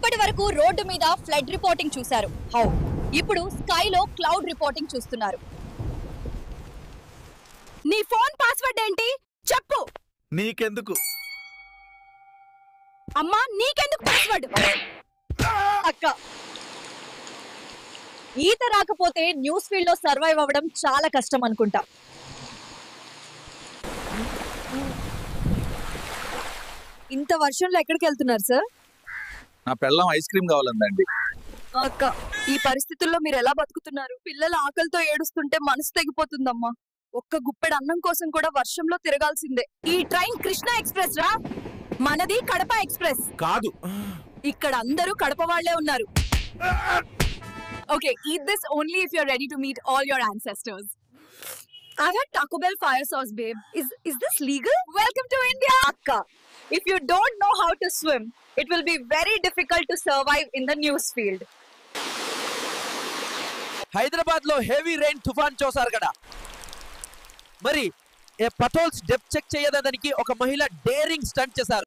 ఇప్పటి వరకు రోడ్డు మీద ఫ్లడ్ రిపోర్టింగ్ చూశారు. హౌ ఇప్పుడు స్కైలో క్లౌడ్ రిపోర్టింగ్ చూస్తున్నారు. నీ ఫోన్ పాస్వర్డ్ ఏంటి చెప్పు. నీకెందుకు అమ్మా, నీకెందుకు పాస్వర్డ్? అక్క, ఈత రాకపోతే న్యూస్ ఫీల్డ్ లో సర్వైవ్ అవ్వడం చాలా కష్టం అనుకుంటా. ఇంత వర్షంలో ఎక్కడికి వెళ్తున్నారు సార్? నా పెళ్ళం ఐస్ క్రీమ్ కావాలందండి. అక్క, ఈ పరిస్థితుల్లో మీరు ఎలా బతుకుతున్నారు? పిల్లల ఆకలితో ఏడుస్తుంటే మనసు తెగిపోతుందమ్మా. ఒక్క గుప్పెడు అన్నం కోసం కూడా వర్షంలో తిరగాల్సిందే. ఈ ట్రైన్ కృష్ణ ఎక్స్ప్రెస్ రా, మనది కడప ఎక్స్ప్రెస్ కాదు. ఇక్కడ అందరూ కడప వాళ్లే ఉన్నారు. Okay, eat this only if you're ready to meet all your ancestors. I've had Taco Bell fire sauce, babe. Is this legal? Welcome to India, Akka. If you don't know how to swim, it will be very difficult to survive in the news field. Hyderabad లో heavy rain తుఫాన్ చూసారు కదా. మరి పటోల్స్ depth check చేయడానికి ఒక మహిళ daring stunt చేశారు.